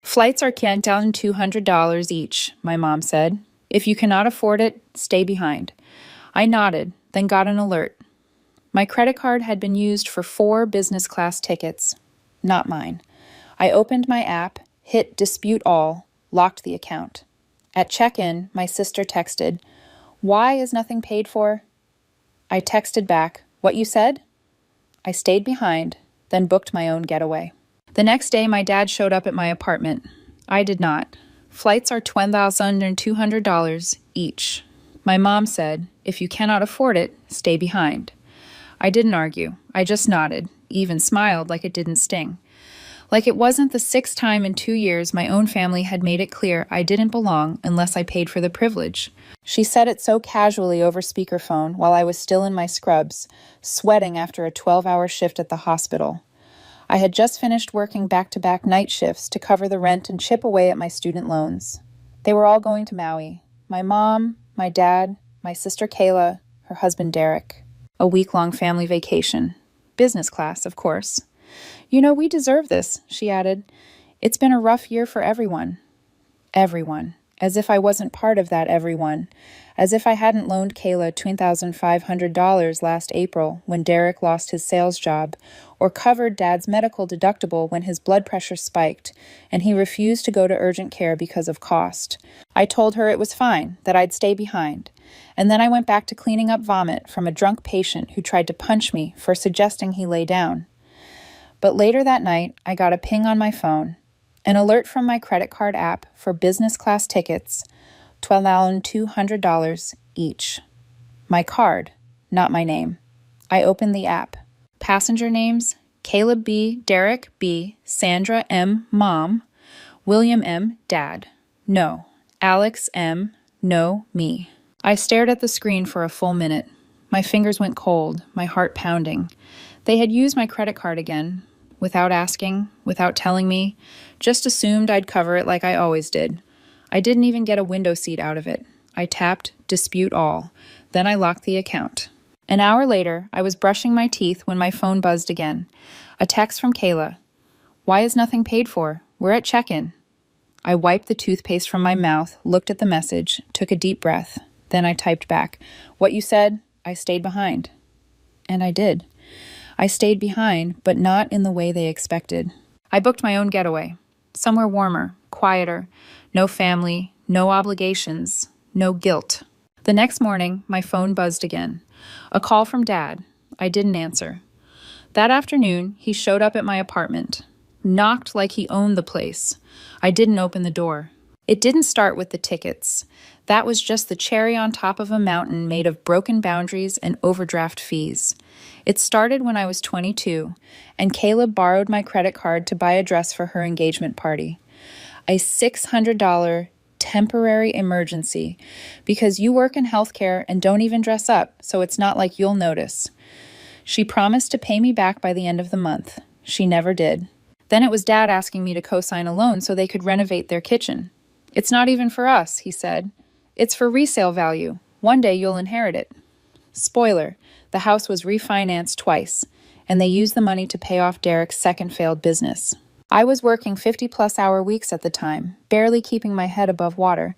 Flights are $200 each, my mom said. If you cannot afford it, stay behind. I nodded, then got an alert. My credit card had been used for 4 business class tickets. Not mine. I opened my app, hit dispute all, locked the account. At check-in, my sister texted, "Why is nothing paid for?" I texted back, "What you said?" I stayed behind, then booked my own getaway. The next day, my dad showed up at my apartment. I did not. Flights are $200 each. My mom said, "If you cannot afford it, stay behind." I didn't argue. I just nodded, even smiled like it didn't sting. Like it wasn't the 6th time in 2 years my own family had made it clear I didn't belong unless I paid for the privilege. She said it so casually over speakerphone while I was still in my scrubs, sweating after a 12-hour shift at the hospital. I had just finished working back-to-back night shifts to cover the rent and chip away at my student loans. They were all going to Maui. My mom, my dad, my sister Kayla, her husband Derek. A week-long family vacation. Business class, of course. "You know, we deserve this," she added. "It's been a rough year for everyone." Everyone. As if I wasn't part of that everyone. As if I hadn't loaned Kayla $2,500 last April when Derek lost his sales job, or covered Dad's medical deductible when his blood pressure spiked and he refused to go to urgent care because of cost. I told her it was fine, that I'd stay behind. And then I went back to cleaning up vomit from a drunk patient who tried to punch me for suggesting he lay down. But later that night, I got a ping on my phone, an alert from my credit card app for business class tickets, $12,200 each. My card, not my name. I opened the app. Passenger names, Caleb B., Derek B., Sandra M., Mom, William M., Dad. No. Alex M., no, me. I stared at the screen for a full minute. My fingers went cold, my heart pounding. They had used my credit card again, without asking, without telling me, just assumed I'd cover it like I always did. I didn't even get a window seat out of it. I tapped dispute all. Then I locked the account. An hour later, I was brushing my teeth when my phone buzzed again. A text from Kayla. "Why is nothing paid for? We're at check-in." I wiped the toothpaste from my mouth, looked at the message, took a deep breath. Then I typed back, "What you said, I stayed behind." And I did. I stayed behind, but not in the way they expected. I booked my own getaway. Somewhere warmer, quieter, no family, no obligations, no guilt. The next morning, my phone buzzed again. A call from Dad. I didn't answer. That afternoon, he showed up at my apartment. Knocked like he owned the place. I didn't open the door. It didn't start with the tickets. That was just the cherry on top of a mountain made of broken boundaries and overdraft fees. It started when I was 22, and Caleb borrowed my credit card to buy a dress for her engagement party. A $600 temporary emergency, because you work in healthcare and don't even dress up, so it's not like you'll notice. She promised to pay me back by the end of the month. She never did. Then it was Dad asking me to co-sign a loan so they could renovate their kitchen. "It's not even for us," he said. "It's for resale value. One day you'll inherit it." Spoiler, the house was refinanced twice, and they used the money to pay off Derek's second failed business. I was working 50-plus-hour weeks at the time, barely keeping my head above water,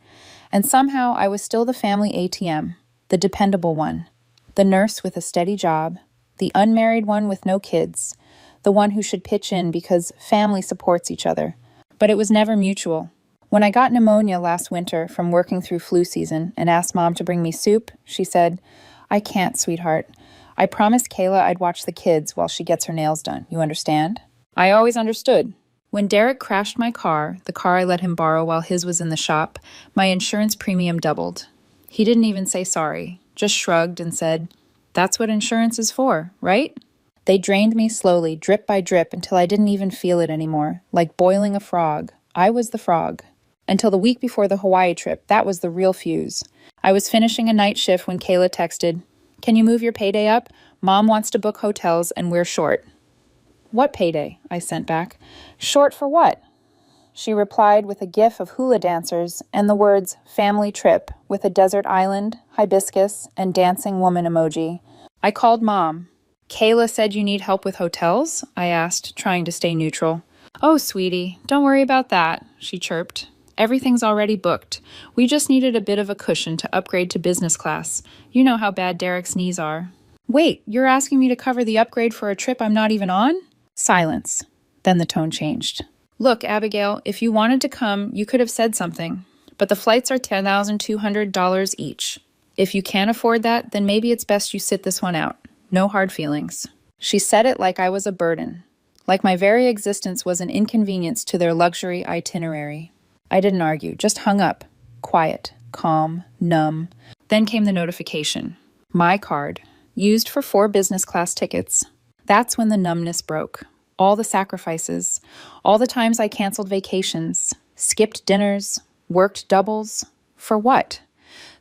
and somehow I was still the family ATM, the dependable one, the nurse with a steady job, the unmarried one with no kids, the one who should pitch in because family supports each other. But it was never mutual. When I got pneumonia last winter from working through flu season and asked Mom to bring me soup, she said, "I can't, sweetheart. I promised Kayla I'd watch the kids while she gets her nails done. You understand?" I always understood. When Derek crashed my car, the car I let him borrow while his was in the shop, my insurance premium doubled. He didn't even say sorry, just shrugged and said, "That's what insurance is for, right?" They drained me slowly, drip by drip, until I didn't even feel it anymore, like boiling a frog. I was the frog. Until the week before the Hawaii trip, that was the real fuse. I was finishing a night shift when Kayla texted, "Can you move your payday up? Mom wants to book hotels and we're short." "What payday?" I sent back. "Short for what?" She replied with a gif of hula dancers and the words family trip with a desert island, hibiscus, and dancing woman emoji. I called Mom. "Kayla said you need help with hotels?" I asked, trying to stay neutral. "Oh, sweetie, don't worry about that," she chirped. "Everything's already booked. We just needed a bit of a cushion to upgrade to business class. You know how bad Derek's knees are." "Wait, you're asking me to cover the upgrade for a trip I'm not even on?" Silence. Then the tone changed. "Look, Abigail, if you wanted to come, you could have said something. But the flights are $10,200 each. If you can't afford that, then maybe it's best you sit this one out. No hard feelings." She said it like I was a burden, like my very existence was an inconvenience to their luxury itinerary. I didn't argue, just hung up, quiet, calm, numb. Then came the notification. My card, used for 4 business class tickets. That's when the numbness broke. All the sacrifices, all the times I canceled vacations, skipped dinners, worked doubles. For what?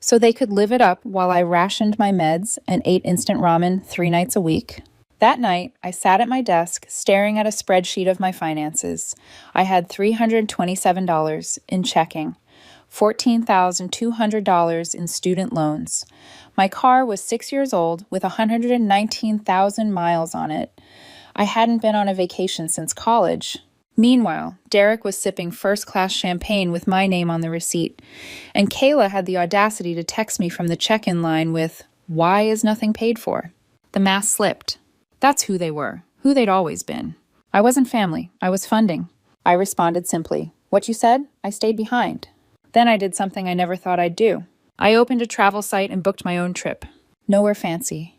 So they could live it up while I rationed my meds and ate instant ramen 3 nights a week. That night, I sat at my desk, staring at a spreadsheet of my finances. I had $327 in checking, $14,200 in student loans. My car was 6 years old with 119,000 miles on it. I hadn't been on a vacation since college. Meanwhile, Derek was sipping first-class champagne with my name on the receipt, and Kayla had the audacity to text me from the check-in line with, "Why is nothing paid for?" The mask slipped. That's who they were, who they'd always been. I wasn't family, I was funding. I responded simply, "What you said? I stayed behind." Then I did something I never thought I'd do. I opened a travel site and booked my own trip. Nowhere fancy.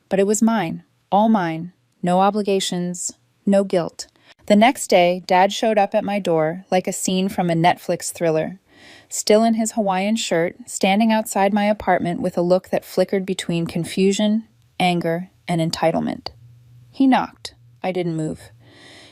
But it was mine, all mine. No obligations, no guilt. The next day, Dad showed up at my door like a scene from a Netflix thriller. Still in his Hawaiian shirt, standing outside my apartment with a look that flickered between confusion, anger, and entitlement. He knocked. I didn't move.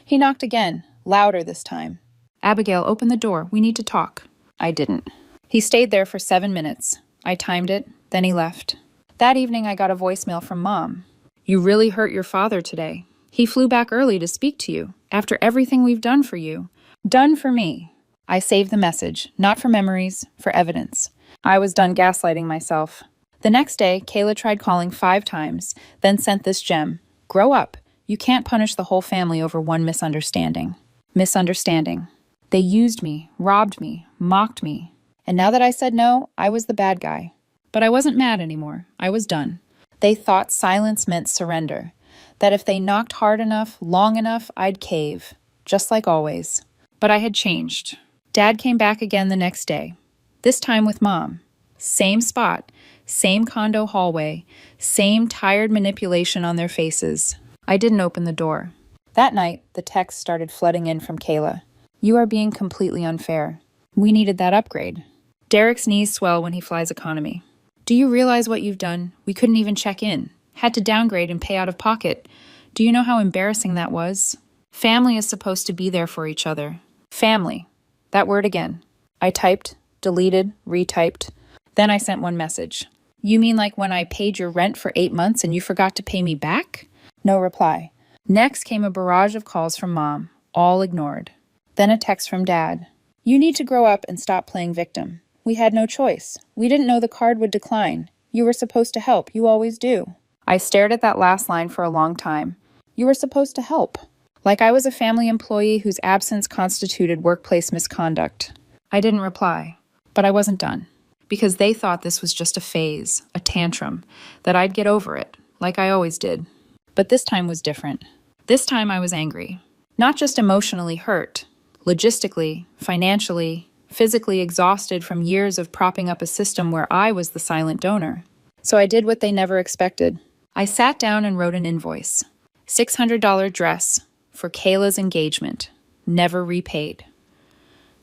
He knocked again, louder this time. "Abigail, open the door. We need to talk." I didn't. He stayed there for 7 minutes. I timed it, then he left. That evening, I got a voicemail from Mom. "You really hurt your father today. He flew back early to speak to you, after everything we've done for you." Done for me. I saved the message, not for memories, for evidence. I was done gaslighting myself. The next day, Kayla tried calling 5 times, then sent this gem. "Grow up. You can't punish the whole family over one misunderstanding." Misunderstanding. They used me, robbed me, mocked me. And now that I said no, I was the bad guy. But I wasn't mad anymore. I was done. They thought silence meant surrender. That if they knocked hard enough, long enough, I'd cave. Just like always. But I had changed. Dad came back again the next day. This time with Mom. Same spot. Same condo hallway. Same tired manipulation on their faces. I didn't open the door. That night, the texts started flooding in from Kayla. "You are being completely unfair. We needed that upgrade. Derek's knees swell when he flies economy. Do you realize what you've done? We couldn't even check in. Had to downgrade and pay out of pocket. Do you know how embarrassing that was? Family is supposed to be there for each other. Family. That word again. I typed, deleted, retyped. Then I sent one message. You mean like when I paid your rent for 8 months and you forgot to pay me back? No reply. Next came a barrage of calls from Mom, all ignored. Then a text from Dad. You need to grow up and stop playing victim. We had no choice. We didn't know the card would decline. You were supposed to help. You always do. I stared at that last line for a long time. You were supposed to help. Like I was a family employee whose absence constituted workplace misconduct. I didn't reply, but I wasn't done. Because they thought this was just a phase, a tantrum, that I'd get over it, like I always did. But this time was different. This time I was angry. Not just emotionally hurt, logistically, financially, physically exhausted from years of propping up a system where I was the silent donor. So I did what they never expected. I sat down and wrote an invoice. $600 dress for Kayla's engagement, never repaid.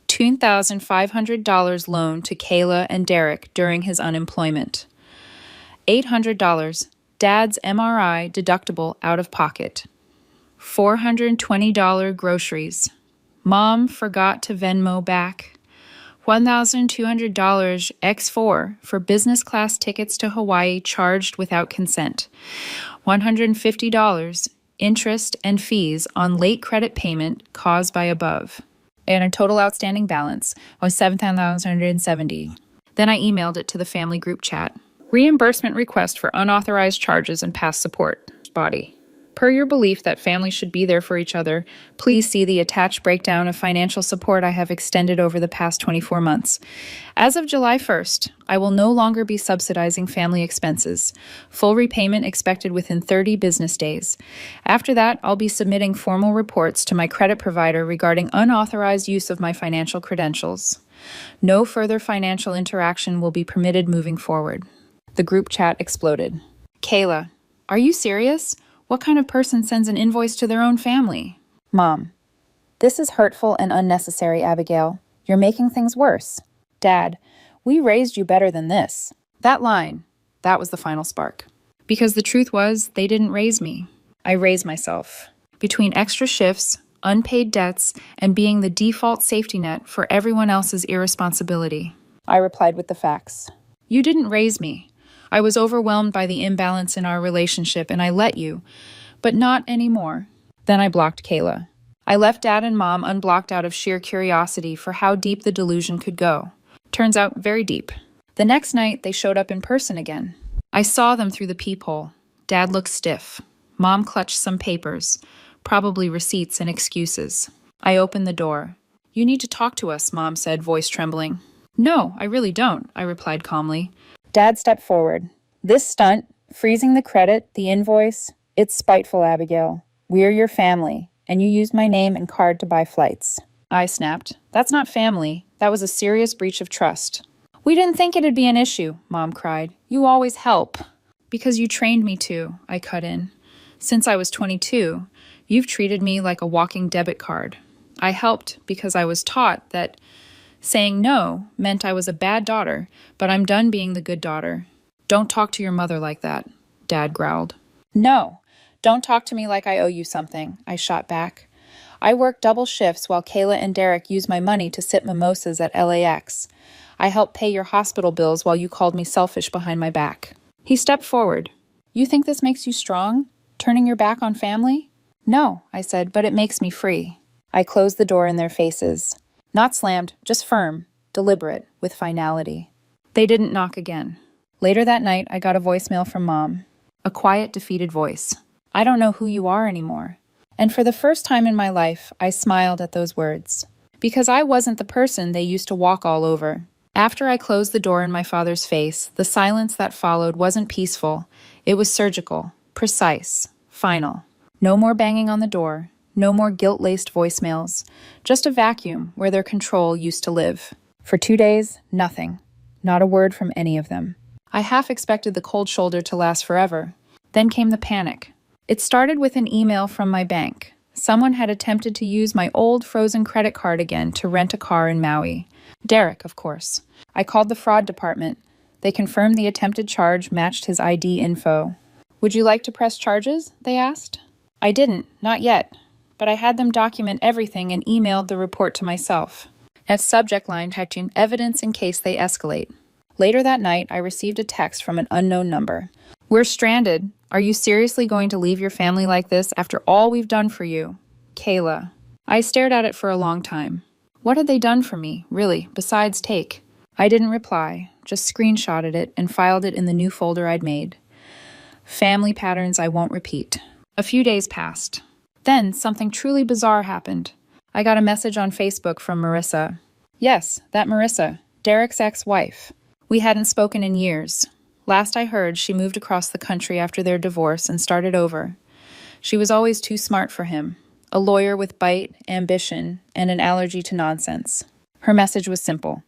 $2,500 loan to Kayla and Derek during his unemployment. $800 Dad's MRI deductible out of pocket. $420 groceries. Mom forgot to Venmo back. $1,200 X4 for business class tickets to Hawaii charged without consent. $150 interest and fees on late credit payment caused by above. And a total outstanding balance was $7,170. Then I emailed it to the family group chat. Reimbursement request for unauthorized charges and past support. Body. Per your belief that families should be there for each other, please see the attached breakdown of financial support I have extended over the past 24 months. As of July 1st, I will no longer be subsidizing family expenses. Full repayment expected within 30 business days. After that, I'll be submitting formal reports to my credit provider regarding unauthorized use of my financial credentials. No further financial interaction will be permitted moving forward. The group chat exploded. Kayla, are you serious? What kind of person sends an invoice to their own family? Mom, this is hurtful and unnecessary, Abigail. You're making things worse. Dad, we raised you better than this. That was the final spark. Because the truth was, they didn't raise me. I raised myself. Between extra shifts, unpaid debts, and being the default safety net for everyone else's irresponsibility. I replied with the facts. You didn't raise me. I was overwhelmed by the imbalance in our relationship and I let you, but not anymore. Then I blocked Kayla. I left Dad and Mom unblocked out of sheer curiosity for how deep the delusion could go. Turns out, very deep. The next night, they showed up in person again. I saw them through the peephole. Dad looked stiff. Mom clutched some papers, probably receipts and excuses. I opened the door. You need to talk to us, Mom said, voice trembling. No, I really don't, I replied calmly. Dad stepped forward. This stunt, freezing the credit, the invoice, it's spiteful, Abigail. We're your family, and you used my name and card to buy flights. I snapped. That's not family. That was a serious breach of trust. We didn't think it'd be an issue, Mom cried. You always help. Because you trained me to, I cut in. Since I was 22, you've treated me like a walking debit card. I helped because I was taught that saying no meant I was a bad daughter, but I'm done being the good daughter. Don't talk to your mother like that, Dad growled. No, don't talk to me like I owe you something, I shot back. I worked double shifts while Kayla and Derek used my money to sip mimosas at LAX. I helped pay your hospital bills while you called me selfish behind my back. He stepped forward. You think this makes you strong? Turning your back on family? No, I said, but it makes me free. I closed the door in their faces. Not slammed, just firm, deliberate, with finality. They didn't knock again. Later that night, I got a voicemail from Mom. A quiet, defeated voice. I don't know who you are anymore. And for the first time in my life, I smiled at those words. Because I wasn't the person they used to walk all over. After I closed the door in my father's face, the silence that followed wasn't peaceful. It was surgical, precise, final. No more banging on the door. No more guilt-laced voicemails, just a vacuum where their control used to live. For 2 days, nothing. Not a word from any of them. I half expected the cold shoulder to last forever. Then came the panic. It started with an email from my bank. Someone had attempted to use my old frozen credit card again to rent a car in Maui. Derek, of course. I called the fraud department. They confirmed the attempted charge matched his ID info. Would you like to press charges? They asked. I didn't, not yet. But I had them document everything and emailed the report to myself. As subject line typing evidence in case they escalate. Later that night, I received a text from an unknown number. We're stranded. Are you seriously going to leave your family like this after all we've done for you? Kayla. I stared at it for a long time. What had they done for me, really, besides take? I didn't reply, just screenshotted it and filed it in the new folder I'd made. Family patterns I won't repeat. A few days passed. Then something truly bizarre happened. I got a message on Facebook from Marissa. Yes, that Marissa, Derek's ex-wife. We hadn't spoken in years. Last I heard, she moved across the country after their divorce and started over. She was always too smart for him. A lawyer with bite, ambition, and an allergy to nonsense. Her message was simple.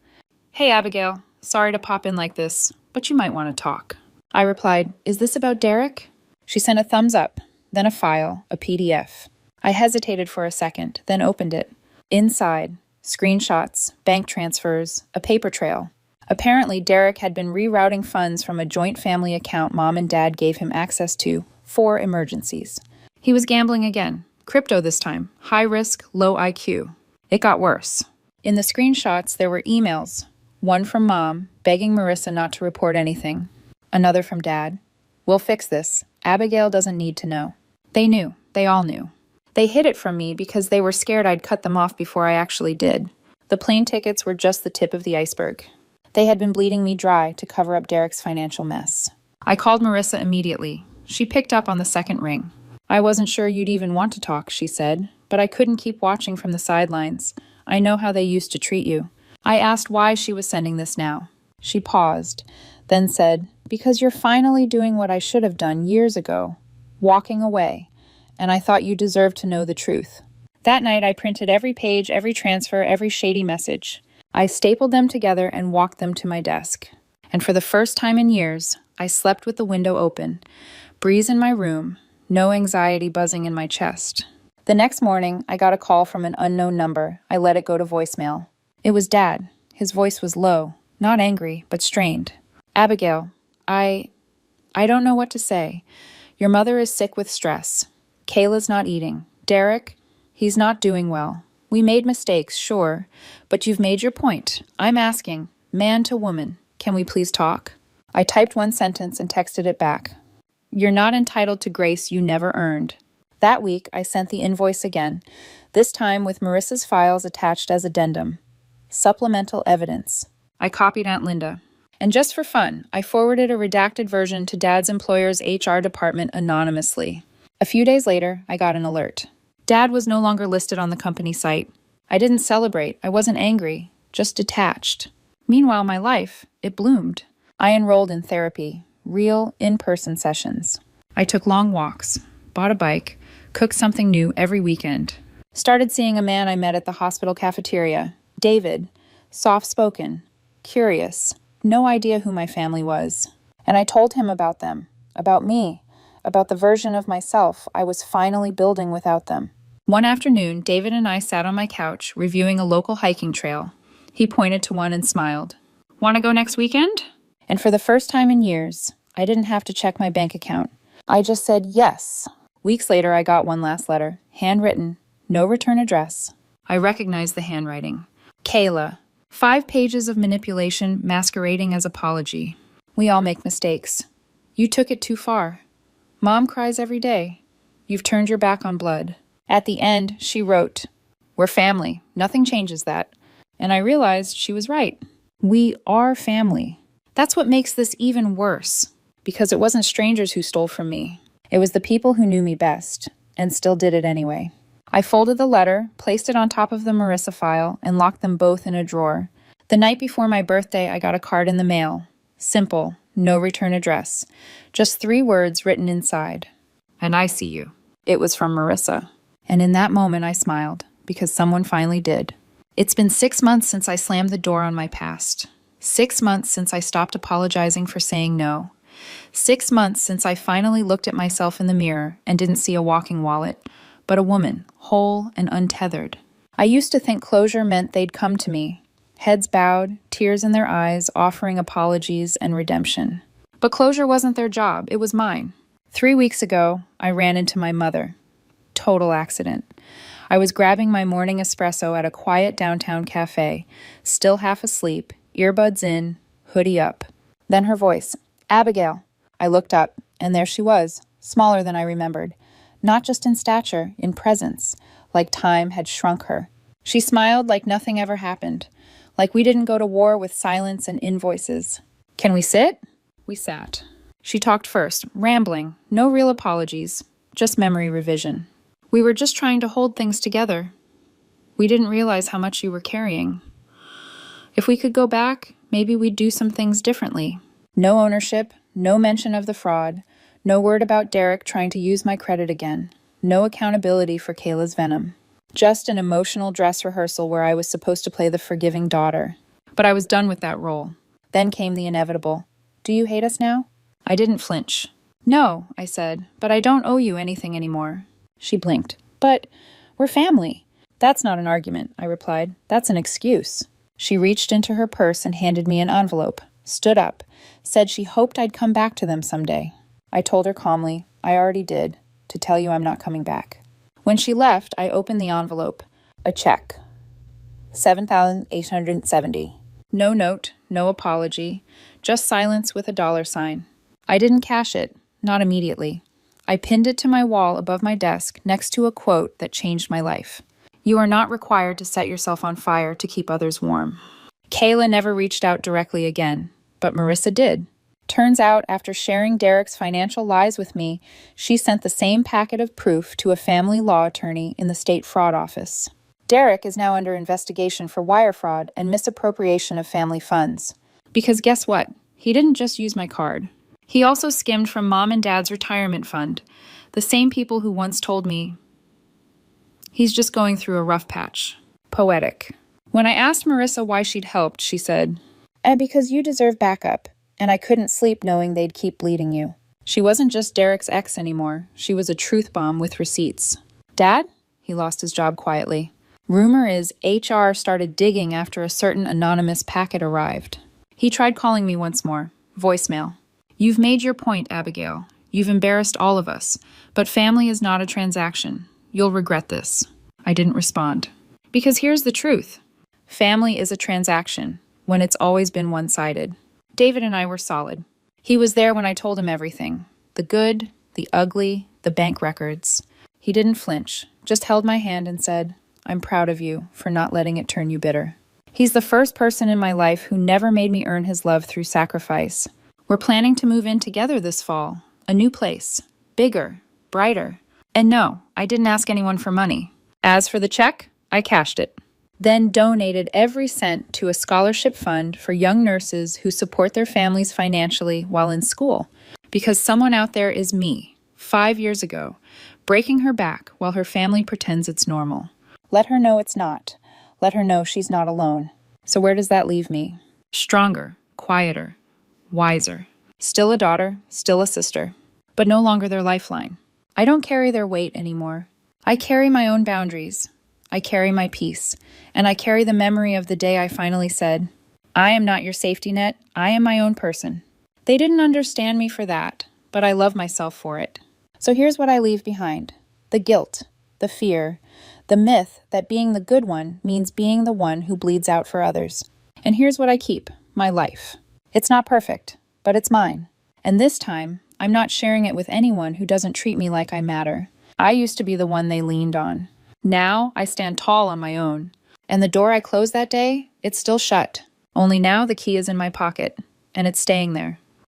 Hey, Abigail. Sorry to pop in like this, but you might want to talk. I replied, Is this about Derek? She sent a thumbs up. Then a file, a PDF. I hesitated for a second, then opened it. Inside, screenshots, bank transfers, a paper trail. Apparently, Derek had been rerouting funds from a joint family account Mom and Dad gave him access to for emergencies. He was gambling again. Crypto this time. High risk, low IQ. It got worse. In the screenshots, there were emails. One from Mom, begging Marissa not to report anything. Another from Dad. We'll fix this. Abigail doesn't need to know. They knew. They all knew. They hid it from me because they were scared I'd cut them off before I actually did. The plane tickets were just the tip of the iceberg. They had been bleeding me dry to cover up Derek's financial mess. I called Marissa immediately. She picked up on the second ring. I wasn't sure you'd even want to talk, she said, but I couldn't keep watching from the sidelines. I know how they used to treat you. I asked why she was sending this now. She paused, then said, because you're finally doing what I should have done years ago, walking away, and I thought you deserved to know the truth. That night I printed every page, every transfer, every shady message. I stapled them together and walked them to my desk. And for the first time in years, I slept with the window open, breeze in my room, no anxiety buzzing in my chest. The next morning, I got a call from an unknown number. I let it go to voicemail. It was Dad. His voice was low, not angry, but strained. Abigail, I don't know what to say. Your mother is sick with stress. Kayla's not eating. Derek, he's not doing well. We made mistakes, sure, but you've made your point. I'm asking, man to woman, can we please talk? I typed one sentence and texted it back. You're not entitled to grace you never earned. That week, I sent the invoice again, this time with Marissa's files attached as addendum. Supplemental evidence. I copied Aunt Linda. And just for fun, I forwarded a redacted version to Dad's employer's HR department anonymously. A few days later, I got an alert. Dad was no longer listed on the company site. I didn't celebrate. I wasn't angry, just detached. Meanwhile, my life, it bloomed. I enrolled in therapy, real in-person sessions. I took long walks, bought a bike, cooked something new every weekend. Started seeing a man I met at the hospital cafeteria, David, soft-spoken, curious, no idea who my family was. And I told him about them, about me, about the version of myself I was finally building without them. One afternoon, David and I sat on my couch, reviewing a local hiking trail. He pointed to one and smiled. Want to go next weekend? And for the first time in years, I didn't have to check my bank account. I just said yes. Weeks later, I got one last letter, handwritten, no return address. I recognized the handwriting. Kayla. 5 pages of manipulation masquerading as apology. We all make mistakes. You took it too far. Mom cries every day. You've turned your back on blood. At the end, she wrote, we're family. Nothing changes that. And I realized she was right. We are family. That's what makes this even worse, because it wasn't strangers who stole from me. It was the people who knew me best, and still did it anyway. I folded the letter, placed it on top of the Marissa file, and locked them both in a drawer. The night before my birthday, I got a card in the mail. Simple, no return address. Just 3 words written inside. And I see you. It was from Marissa. And in that moment, I smiled, because someone finally did. It's been 6 months since I slammed the door on my past. 6 months since I stopped apologizing for saying no. 6 months since I finally looked at myself in the mirror and didn't see a walking wallet, but a woman, whole and untethered. I used to think closure meant they'd come to me, heads bowed, tears in their eyes, offering apologies and redemption. But closure wasn't their job, it was mine. 3 weeks ago, I ran into my mother. Total accident. I was grabbing my morning espresso at a quiet downtown cafe, still half asleep, earbuds in, hoodie up. Then her voice, Abigail. I looked up, and there she was, smaller than I remembered. Not just in stature, in presence, like time had shrunk her. She smiled like nothing ever happened, like we didn't go to war with silence and invoices. Can we sit? We sat. She talked first, rambling, no real apologies, just memory revision. We were just trying to hold things together. We didn't realize how much you were carrying. If we could go back, maybe we'd do some things differently. No ownership, no mention of the fraud, no word about Derek trying to use my credit again, no accountability for Kayla's venom. Just an emotional dress rehearsal where I was supposed to play the forgiving daughter. But I was done with that role. Then came the inevitable. Do you hate us now? I didn't flinch. No, I said, but I don't owe you anything anymore. She blinked. But we're family. That's not an argument, I replied. That's an excuse. She reached into her purse and handed me an envelope, stood up, said she hoped I'd come back to them someday. I told her calmly, I already did, to tell you I'm not coming back. When she left, I opened the envelope. A check. $7,870. No note, no apology, just silence with a $sign. I didn't cash it, not immediately. I pinned it to my wall above my desk next to a quote that changed my life. You are not required to set yourself on fire to keep others warm. Kayla never reached out directly again, but Marissa did. Turns out, after sharing Derek's financial lies with me, she sent the same packet of proof to a family law attorney in the state fraud office. Derek is now under investigation for wire fraud and misappropriation of family funds. Because guess what? He didn't just use my card. He also skimmed from Mom and Dad's retirement fund, the same people who once told me he's just going through a rough patch. Poetic. When I asked Marissa why she'd helped, she said, because you deserve backup, and I couldn't sleep knowing they'd keep bleeding you. She wasn't just Derek's ex anymore. She was a truth bomb with receipts. Dad? He lost his job quietly. Rumor is HR started digging after a certain anonymous packet arrived. He tried calling me once more. Voicemail. You've made your point, Abigail. You've embarrassed all of us. But family is not a transaction. You'll regret this. I didn't respond. Because here's the truth. Family is a transaction, when it's always been one-sided. David and I were solid. He was there when I told him everything. The good, the ugly, the bank records. He didn't flinch, just held my hand and said, I'm proud of you for not letting it turn you bitter. He's the first person in my life who never made me earn his love through sacrifice. We're planning to move in together this fall. A new place. Bigger. Brighter. And no, I didn't ask anyone for money. As for the check, I cashed it. Then donated every cent to a scholarship fund for young nurses who support their families financially while in school. Because someone out there is me, 5 years ago, breaking her back while her family pretends it's normal. Let her know it's not. Let her know she's not alone. So where does that leave me? Stronger, quieter, wiser. Still a daughter, still a sister, but no longer their lifeline. I don't carry their weight anymore. I carry my own boundaries. I carry my peace, and I carry the memory of the day I finally said, I am not your safety net, I am my own person. They didn't understand me for that, but I love myself for it. So here's what I leave behind. The guilt, the fear, the myth that being the good one means being the one who bleeds out for others. And here's what I keep, my life. It's not perfect, but it's mine. And this time, I'm not sharing it with anyone who doesn't treat me like I matter. I used to be the one they leaned on. Now, I stand tall on my own. And the door I closed that day, it's still shut. Only now the key is in my pocket, and it's staying there.